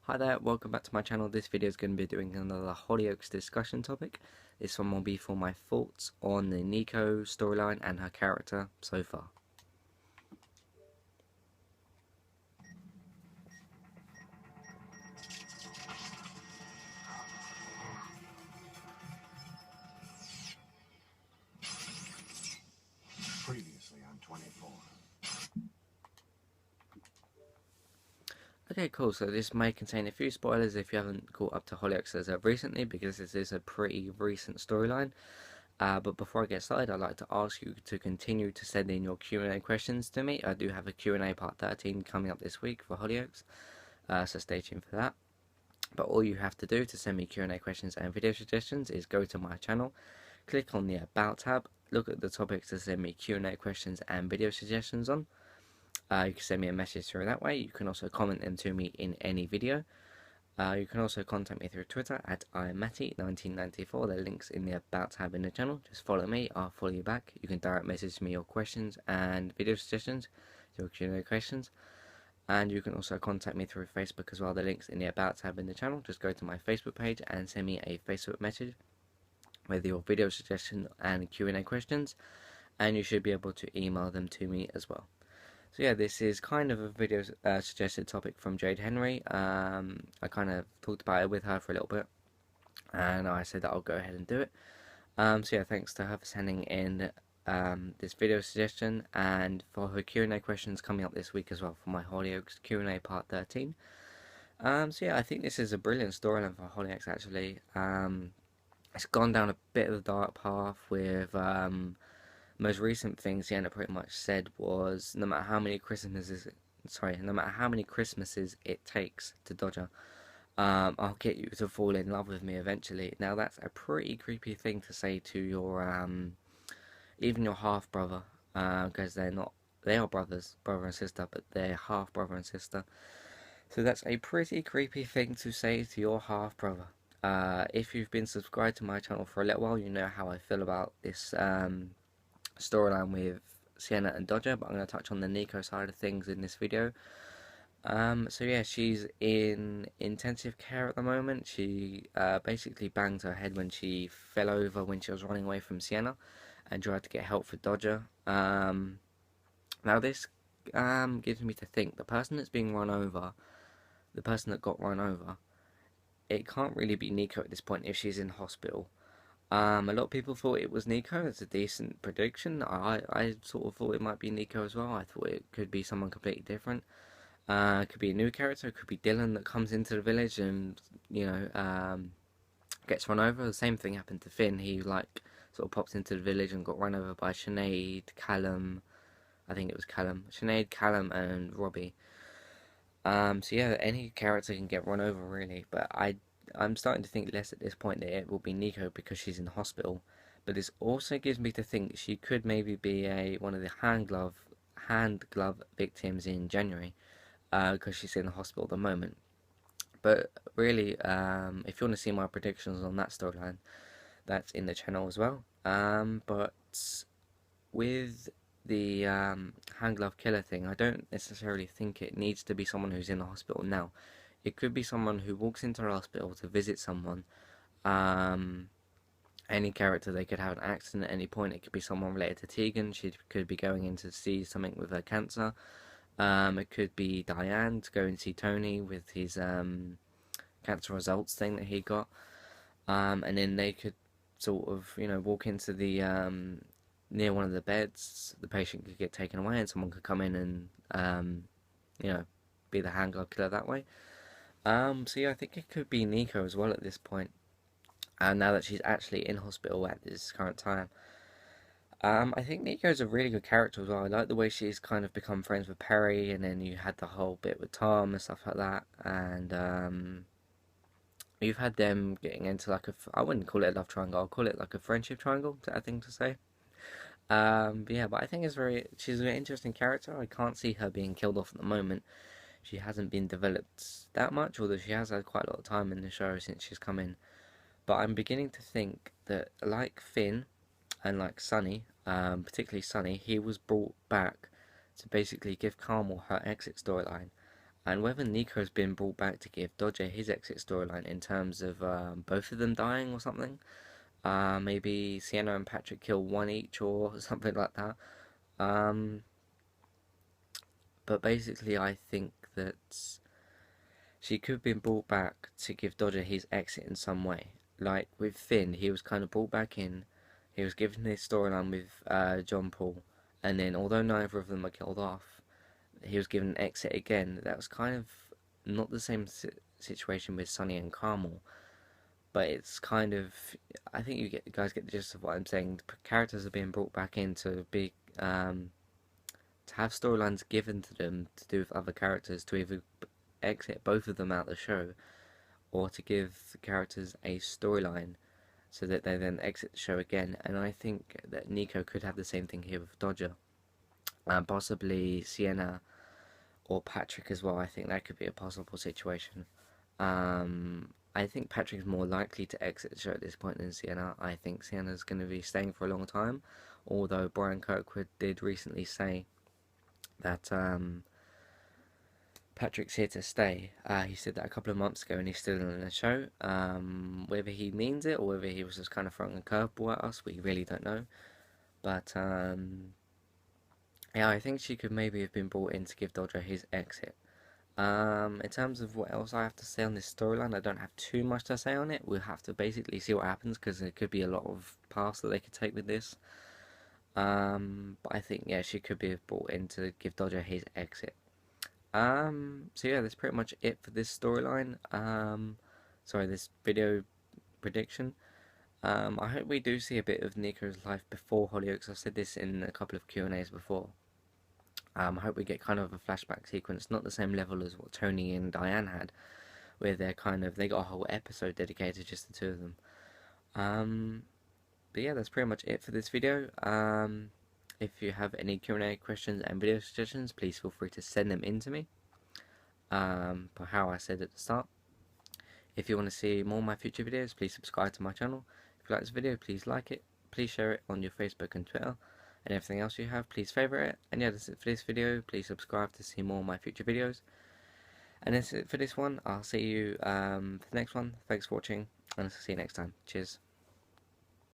Hi there, welcome back to my channel. This video is going to be doing another Hollyoaks discussion topic. This one will be for my thoughts on the Nico storyline and her character so far. Previously on 24. Okay, cool, so this may contain a few spoilers if you haven't caught up to Hollyoaks as of recently, because this is a pretty recent storyline. But before I get started, I'd like to ask you to continue to send in your Q&A questions to me. I do have a Q&A part 13 coming up this week for Hollyoaks, so stay tuned for that. But all you have to do to send me Q&A questions and video suggestions is go to my channel, click on the About tab, look at the topics to send me Q&A questions and video suggestions on. You can send me a message through that way. You can also comment them to me in any video. You can also contact me through Twitter at imatty1994. The link's in the About tab in the channel. Just follow me, I'll follow you back. You can direct message me your questions and video suggestions, your Q&A questions. And you can also contact me through Facebook as well. The link's in the About tab in the channel. Just go to my Facebook page and send me a Facebook message with your video suggestion and Q&A questions, and you should be able to email them to me as well. So yeah, this is kind of a video suggested topic from Jade Henry. I kind of talked about it with her for a little bit, and I said that I'll go ahead and do it. So yeah, thanks to her for sending in this video suggestion, and for her Q&A questions coming up this week as well for my Hollyoaks Q&A part 13. So yeah, I think this is a brilliant storyline for Hollyoaks actually. It's gone down a bit of the dark path with most recent things Sienna pretty much said was no matter how many Christmases it takes to Dodger, I'll get you to fall in love with me eventually. Now that's a pretty creepy thing to say to your even your half brother, because they are brothers, brother and sister, but they're half brother and sister. So that's a pretty creepy thing to say to your half brother. If you've been subscribed to my channel for a little while, you know how I feel about this storyline with Sienna and Dodger, but I'm going to touch on the Nico side of things in this video. So yeah, she's in intensive care at the moment. She basically banged her head when she fell over when she was running away from Sienna and tried to get help for Dodger. Now this gives me to think the person that's being run over, the person that got run over, it can't really be Nico at this point if she's in hospital. A lot of people thought it was Nico. It's a decent prediction. I sort of thought it might be Nico as well. I thought it could be someone completely different. It could be a new character. It could be Dylan that comes into the village and gets run over. The same thing happened to Finn. He like sort of popped into the village and got run over by Sinead, Callum. I think it was Callum. Sinead, Callum, and Robbie. So yeah, any character can get run over really, but I'm starting to think less at this point that it will be Nico because she's in hospital. But this also gives me to think she could maybe be one of the hand glove victims in January, because she's in the hospital at the moment. But really, if you want to see my predictions on that storyline, that's in the channel as well. But with the hand glove killer thing, I don't necessarily think it needs to be someone who's in the hospital now. It could be someone who walks into a hospital to visit someone. Um, any character, they could have an accident at any point. It could be someone related to Tegan. She could be going in to see something with her cancer. It could be Diane to go and see Tony with his cancer results thing that he got. And then they could sort of, walk into the near one of the beds. The patient could get taken away, and someone could come in and be the hand glove killer that way. So yeah, I think it could be Nico as well at this point. And now that she's actually in hospital at this current time. I think Nico's a really good character as well. I like the way she's kind of become friends with Perry, and then you had the whole bit with Tom and stuff like that. And you've had them getting into like I wouldn't call it a love triangle. I'll call it like a friendship triangle. Is that a thing to say? But yeah, but I think she's an interesting character. I can't see her being killed off at the moment. She hasn't been developed that much, although she has had quite a lot of time in the show since she's come in. But I'm beginning to think that, like Finn and like Sunny, particularly Sunny, he was brought back to basically give Carmel her exit storyline. and whether Nico's been brought back to give Dodger his exit storyline in terms of both of them dying or something. Maybe Sienna and Patrick kill one each or something like that. Um, but basically, I think that she could have been brought back to give Dodger his exit in some way. Like with Finn, he was kind of brought back in. He was given his storyline with John Paul, and then although neither of them were killed off, he was given an exit again. That was kind of not the same situation with Sonny and Carmel, but it's kind of, I think you guys get the gist of what I'm saying. The characters are being brought back in to have storylines given to them to do with other characters to either exit both of them out of the show or to give the characters a storyline so that they then exit the show again. And I think that Nico could have the same thing here with Dodger, and possibly Sienna or Patrick as well. I think that could be a possible situation. I think Patrick's more likely to exit the show at this point than Sienna. I think Sienna's going to be staying for a long time, although Brian Kirkwood did recently say that Patrick's here to stay. He said that a couple of months ago and he's still in the show. Whether he means it or whether he was just kind of throwing a curveball at us, we really don't know. But yeah, I think she could maybe have been brought in to give Dodger his exit. In terms of what else I have to say on this storyline, I don't have too much to say on it. We'll have to basically see what happens because there could be a lot of paths that they could take with this. But I think, yeah, she could be brought in to give Dodger his exit. So yeah, that's pretty much it for this storyline. Sorry, this video prediction. I hope we do see a bit of Nico's life before Hollyoaks. I've said this in a couple of Q&As before. I hope we get kind of a flashback sequence, not the same level as what Tony and Diane had, where they got a whole episode dedicated just to the two of them. But yeah, that's pretty much it for this video. If you have any Q&A questions and video suggestions, please feel free to send them in to me. For how I said at the start. If you want to see more of my future videos, please subscribe to my channel. If you like this video, please like it. Please share it on your Facebook and Twitter. And everything else you have, please favourite it. And yeah, that's it for this video. Please subscribe to see more of my future videos. And that's it for this one. I'll see you for the next one. Thanks for watching, and I'll see you next time. Cheers.